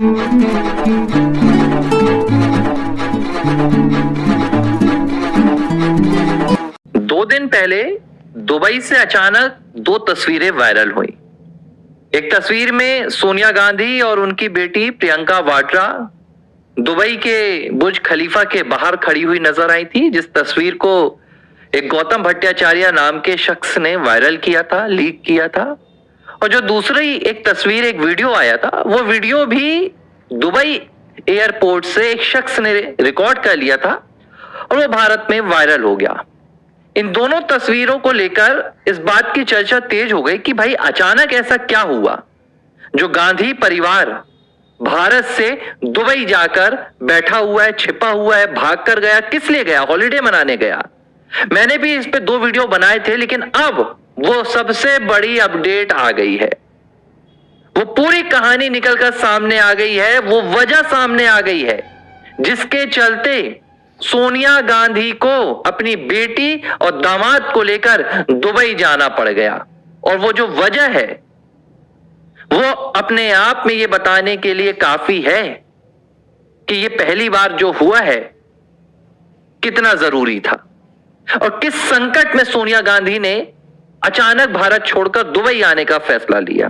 दो दिन पहले दुबई से अचानक दो तस्वीरें वायरल हुई। एक तस्वीर में सोनिया गांधी और उनकी बेटी प्रियंका वाड्रा दुबई के बुर्ज खलीफा के बाहर खड़ी हुई नजर आई थी, जिस तस्वीर को एक गौतम भट्टाचार्य नाम के शख्स ने वायरल किया था, लीक किया था। और जो दूसरी एक तस्वीर, एक वीडियो आया था, वो वीडियो भी दुबई एयरपोर्ट से एक शख्स ने रिकॉर्ड कर लिया था और वो भारत में वायरल हो गया। इन दोनों तस्वीरों को लेकर इस बात की चर्चा तेज हो गई कि भाई अचानक ऐसा क्या हुआ जो गांधी परिवार भारत से दुबई जाकर बैठा हुआ है, छिपा हुआ है, भाग कर गया, किस लिए गया? हॉलिडे मनाने गया। मैंने भी इस पे 2 वीडियो बनाए थे, लेकिन अब वो सबसे बड़ी अपडेट आ गई है। वो पूरी कहानी निकलकर सामने आ गई है, वो वजह सामने आ गई है जिसके चलते सोनिया गांधी को अपनी बेटी और दामाद को लेकर दुबई जाना पड़ गया। और वो जो वजह है वो अपने आप में ये बताने के लिए काफी है कि ये पहली बार जो हुआ है कितना जरूरी था और किस संकट में सोनिया गांधी ने अचानक भारत छोड़कर दुबई आने का फैसला लिया।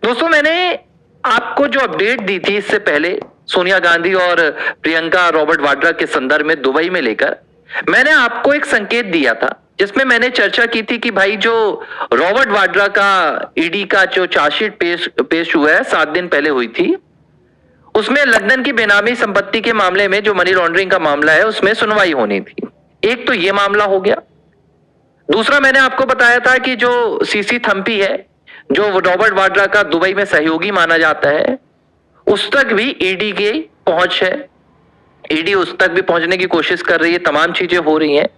दोस्तों, मैंने आपको जो अपडेट दी थी इससे पहले सोनिया गांधी और प्रियंका रॉबर्ट वाड्रा के संदर्भ में दुबई में लेकर, मैंने आपको एक संकेत दिया था जिसमें मैंने चर्चा की थी कि भाई जो रॉबर्ट वाड्रा का ईडी का जो चार्जशीट पेश हुआ है 7 दिन पहले हुई थी, उसमें लंदन की बेनामी संपत्ति के मामले में जो मनी लॉन्ड्रिंग का मामला है उसमें सुनवाई होनी थी। एक तो ये मामला हो गया। दूसरा, मैंने आपको बताया था कि जो सीसी थम्पी है, जो रॉबर्ट वाड्रा का दुबई में सहयोगी माना जाता है, उस तक भी ईडी की पहुंच है। ईडी उस तक भी पहुंचने की कोशिश कर रही है, तमाम चीजें हो रही हैं।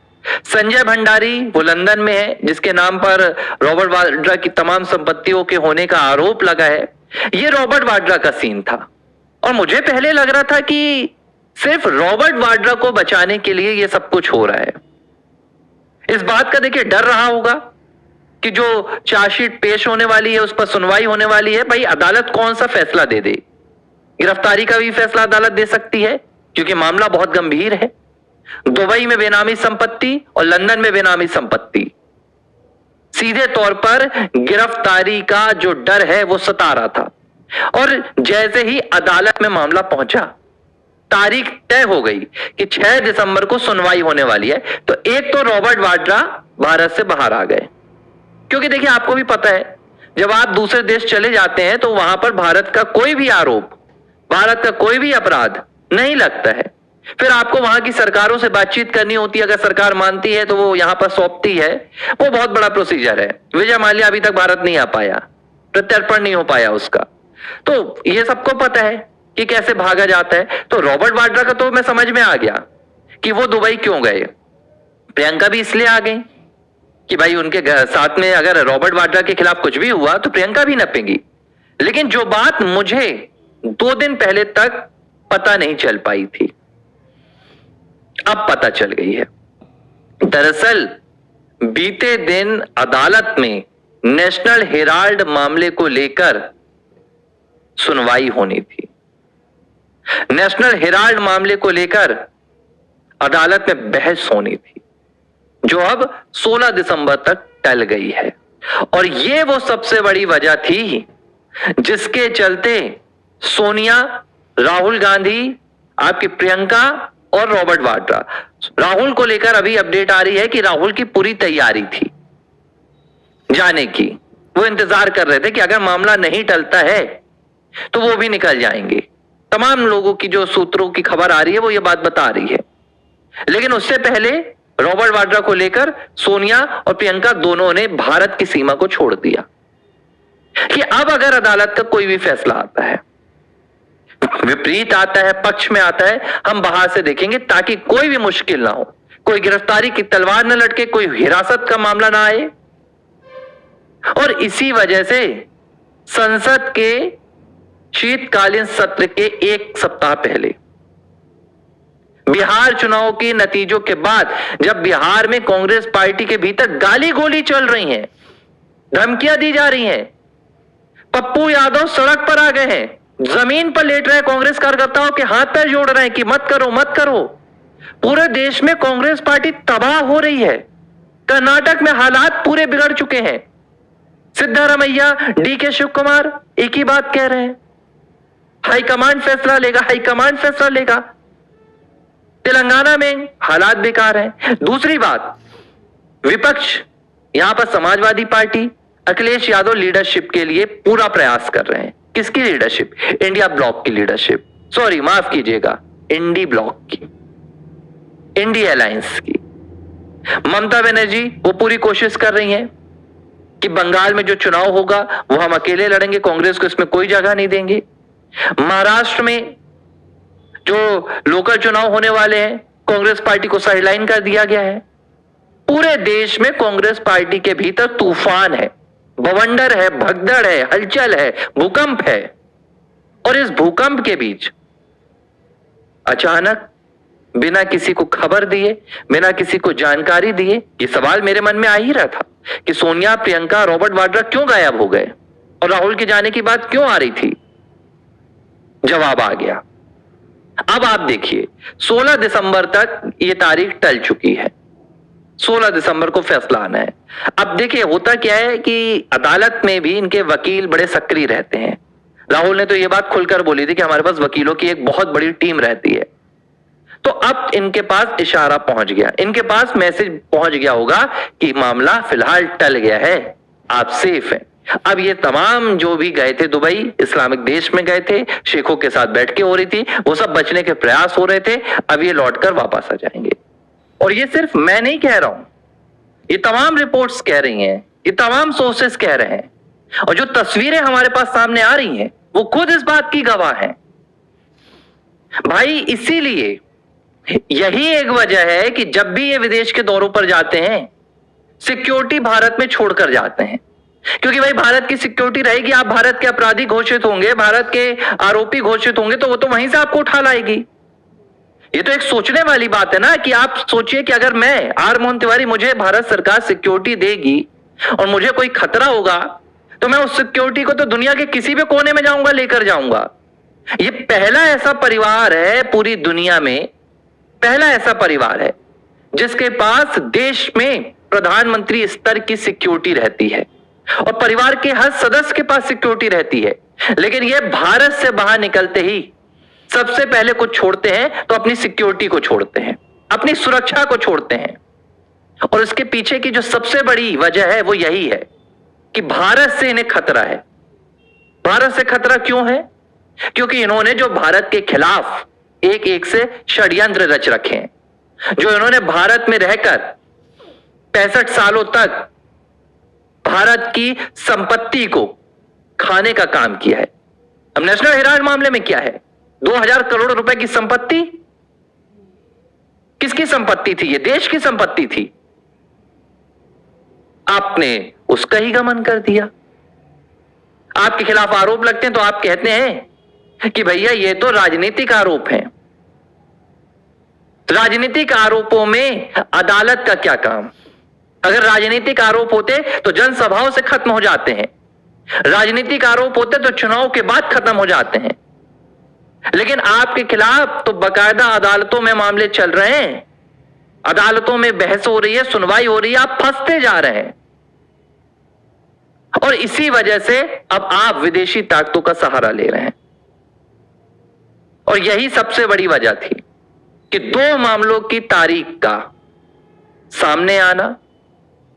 संजय भंडारी वो लंदन में है, जिसके नाम पर रॉबर्ट वाड्रा की तमाम संपत्तियों के होने का आरोप लगा है। ये रॉबर्ट वाड्रा का सीन था और मुझे पहले लग रहा था कि सिर्फ रॉबर्ट वाड्रा को बचाने के लिए ये सब कुछ हो रहा है। इस बात का देखिए डर रहा होगा कि जो चार्जशीट पेश होने वाली है, उस पर सुनवाई होने वाली है, भाई अदालत कौन सा फैसला दे दे। गिरफ्तारी का भी फैसला अदालत दे सकती है क्योंकि मामला बहुत गंभीर है। दुबई में बेनामी संपत्ति और लंदन में बेनामी संपत्ति, सीधे तौर पर गिरफ्तारी का जो डर है वो सता रहा था। और जैसे ही अदालत में मामला पहुंचा, तारीख तय हो गई कि 6 दिसंबर को सुनवाई होने वाली है, तो एक तो रॉबर्ट वाड्रा भारत से बाहर आ गए। क्योंकि देखिए, आपको भी पता है जब आप दूसरे देश चले जाते हैं तो वहां पर भारत का कोई भी आरोप, भारत का कोई भी अपराध नहीं लगता है। फिर आपको वहां की सरकारों से बातचीत करनी होती है। अगर सरकार मानती है तो वो यहां पर सौंपती है, वो बहुत बड़ा प्रोसीजर है। विजय माल्या अभी तक भारत नहीं आ पाया, प्रत्यर्पण नहीं हो पाया उसका, तो ये सबको पता है कि कैसे भागा जाता है। तो रॉबर्ट वाड्रा का तो मैं समझ में आ गया कि वो दुबई क्यों गए। प्रियंका भी इसलिए आ गई कि भाई उनके साथ में अगर रॉबर्ट वाड्रा के खिलाफ कुछ भी हुआ तो प्रियंका भी नपेंगी। लेकिन जो बात मुझे 2 दिन पहले तक पता नहीं चल पाई थी, अब पता चल गई है। दरअसल बीते दिन अदालत में नेशनल हेराल्ड मामले को लेकर सुनवाई होनी थी। नेशनल हेराल्ड मामले को लेकर अदालत में बहस होनी थी, जो अब 16 दिसंबर तक टल गई है। और यह वो सबसे बड़ी वजह थी जिसके चलते सोनिया, राहुल गांधी, आपकी प्रियंका और रॉबर्ट वाड्रा, राहुल को लेकर अभी अपडेट आ रही है कि राहुल की पूरी तैयारी थी जाने की। वो इंतजार कर रहे थे कि अगर मामला नहीं टलता है तो वो भी निकल जाएंगे। तमाम लोगों की जो सूत्रों की खबर आ रही है वो ये बात बता रही है। लेकिन उससे पहले रॉबर्ट वाड्रा को लेकर सोनिया और प्रियंका दोनों ने भारत की सीमा को छोड़ दिया कि अब अगर अदालत का कोई भी फैसला आता है, विपरीत आता है, पक्ष में आता है, हम बाहर से देखेंगे ताकि कोई भी मुश्किल ना हो, कोई गिरफ्तारी की तलवार न लटके, कोई हिरासत का मामला ना आए। और इसी वजह से संसद के शीतकालीन सत्र के 1 सप्ताह पहले बिहार चुनाव के नतीजों के बाद, जब बिहार में कांग्रेस पार्टी के भीतर गाली गोली चल रही हैं, धमकियां दी जा रही हैं, पप्पू यादव सड़क पर आ गए हैं, जमीन पर लेट रहे कांग्रेस कार्यकर्ताओं के हाथ पैर जोड़ रहे हैं कि मत करो मत करो। पूरे देश में कांग्रेस पार्टी तबाह हो रही है। कर्नाटक में हालात पूरे बिगड़ चुके हैं। सिद्धारमैया, डीके शिव कुमार एक ही बात कह रहे हैं, हाईकमांड फैसला लेगा, हाईकमांड फैसला लेगा। तेलंगाना में हालात बेकार हैं। दूसरी बात, विपक्ष यहां पर समाजवादी पार्टी अखिलेश यादव लीडरशिप के लिए पूरा प्रयास कर रहे हैं। किसकी लीडरशिप? इंडिया ब्लॉक की लीडरशिप, सॉरी माफ कीजिएगा, इंडी ब्लॉक की, इंडी अलायंस की। ममता बनर्जी वो पूरी कोशिश कर रही हैं कि बंगाल में जो चुनाव होगा वो हम अकेले लड़ेंगे, कांग्रेस को इसमें कोई जगह नहीं देंगे। महाराष्ट्र में जो लोकल चुनाव होने वाले हैं, कांग्रेस पार्टी को साइडलाइन कर दिया गया है। पूरे देश में कांग्रेस पार्टी के भीतर तूफान है, बवंडर है, भगदड़ है, हलचल है, भूकंप है। और इस भूकंप के बीच अचानक बिना किसी को खबर दिए, बिना किसी को जानकारी दिए, ये सवाल मेरे मन में आ ही रहा था कि सोनिया, प्रियंका, रॉबर्ट वाड्रा क्यों गायब हो गए और राहुल के जाने की बात क्यों आ रही थी? जवाब आ गया। अब आप देखिए, 16 दिसंबर तक ये तारीख टल चुकी है। 16 दिसंबर को फैसला आना है। अब देखिए होता क्या है कि अदालत में भी इनके वकील बड़े सक्रिय रहते हैं। राहुल ने तो ये बात खुलकर बोली थी कि हमारे पास वकीलों की एक बहुत बड़ी टीम रहती है। तो अब इनके पास इशारा पहुंच गया, इनके पास मैसेज पहुंच गया होगा कि मामला फिलहाल टल गया है, आप सेफ हैं। अब ये तमाम जो भी गए थे दुबई, इस्लामिक देश में गए थे, शेखों के साथ बैठ के हो रही थी, वो सब बचने के प्रयास हो रहे थे। अब ये लौटकर वापस आ जाएंगे। और ये सिर्फ मैं नहीं कह रहा हूं, ये तमाम रिपोर्ट्स कह रही हैं, ये तमाम सोर्सेस कह रहे हैं, और जो तस्वीरें हमारे पास सामने आ रही हैं वो खुद इस बात की गवाह हैं। भाई इसीलिए यही एक वजह है कि जब भी ये विदेश के दौरों पर जाते हैं, सिक्योरिटी भारत में छोड़कर जाते हैं। क्योंकि भाई भारत की सिक्योरिटी रहेगी, आप भारत के अपराधी घोषित होंगे, भारत के आरोपी घोषित होंगे, तो वो तो वहीं से आपको उठा लाएगी। ये तो एक सोचने वाली बात है ना कि आप सोचिए कि अगर मैं आर मोहन तिवारी, मुझे भारत सरकार सिक्योरिटी देगी और मुझे कोई खतरा होगा तो मैं उस सिक्योरिटी को तो दुनिया के किसी भी कोने में जाऊंगा, लेकर जाऊंगा। ये पहला ऐसा परिवार है पूरी दुनिया में, पहला ऐसा परिवार है जिसके पास देश में प्रधानमंत्री स्तर की सिक्योरिटी रहती है और परिवार के हर सदस्य के पास सिक्योरिटी रहती है। लेकिन ये भारत से बाहर निकलते ही सबसे पहले कुछ छोड़ते हैं तो अपनी सिक्योरिटी को छोड़ते हैं, अपनी सुरक्षा को छोड़ते हैं। और इसके पीछे की जो सबसे बड़ी वजह है वो यही है कि भारत से इन्हें खतरा है। भारत से खतरा क्यों है? क्योंकि इन्होंने जो भारत के खिलाफ एक एक से षड्यंत्र रच रखे हैं, जो इन्होंने भारत में रहकर 65 सालों तक भारत की संपत्ति को खाने का काम किया है। अब नेशनल हेराल्ड मामले में क्या है? 2000 करोड़ रुपए की संपत्ति, किसकी संपत्ति थी? ये देश की संपत्ति थी। आपने उसका ही गमन कर दिया। आपके खिलाफ आरोप लगते हैं तो आप कहते हैं कि भैया ये तो राजनीतिक आरोप हैं। राजनीतिक आरोपों में अदालत का क्या काम? अगर राजनीतिक आरोप होते तो जनसभाओं से खत्म हो जाते हैं, राजनीतिक आरोप होते तो चुनाव के बाद खत्म हो जाते हैं। लेकिन आपके खिलाफ तो बाकायदा अदालतों में मामले चल रहे हैं, अदालतों में बहस हो रही है, सुनवाई हो रही है, आप फंसते जा रहे हैं। और इसी वजह से अब आप विदेशी ताकतों का सहारा ले रहे हैं। और यही सबसे बड़ी वजह थी कि 2 मामलों की तारीख का सामने आना।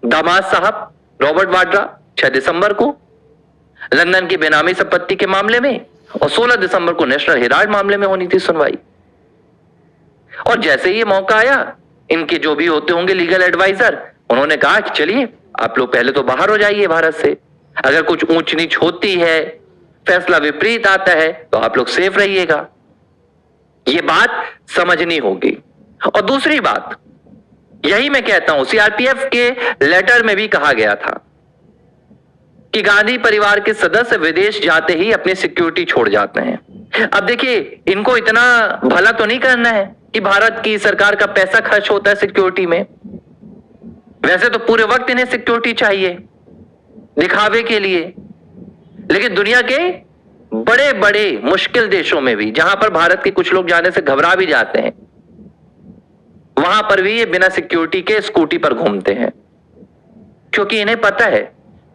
दामाद साहब रॉबर्ट वाड्रा 6 दिसंबर को लंदन की बेनामी संपत्ति के मामले में, और 16 दिसंबर को नेशनल हेराल्ड मामले में होनी थी सुनवाई। और जैसे ही मौका आया, इनके जो भी होते होंगे लीगल एडवाइजर, उन्होंने कहा कि चलिए आप लोग पहले तो बाहर हो जाइए भारत से, अगर कुछ ऊंच नीच होती है, फैसला विपरीत आता है तो आप लोग सेफ रहिएगा। ये बात समझनी होगी। और दूसरी बात, यही मैं कहता हूं, सीआरपीएफ के लेटर में भी कहा गया था कि गांधी परिवार के सदस्य विदेश जाते ही अपनी सिक्योरिटी छोड़ जाते हैं। अब देखिए, इनको इतना भला तो नहीं करना है कि भारत की सरकार का पैसा खर्च होता है सिक्योरिटी में। वैसे तो पूरे वक्त इन्हें सिक्योरिटी चाहिए दिखावे के लिए, लेकिन दुनिया के बड़े बड़े मुश्किल देशों में भी, जहां पर भारत के कुछ लोग जाने से घबरा भी जाते हैं, वहां पर भी ये बिना सिक्योरिटी के स्कूटी पर घूमते हैं, क्योंकि इन्हें पता है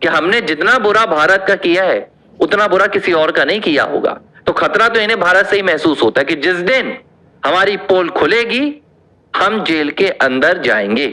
कि हमने जितना बुरा भारत का किया है उतना बुरा किसी और का नहीं किया होगा। तो खतरा तो इन्हें भारत से ही महसूस होता है कि जिस दिन हमारी पोल खुलेगी हम जेल के अंदर जाएंगे।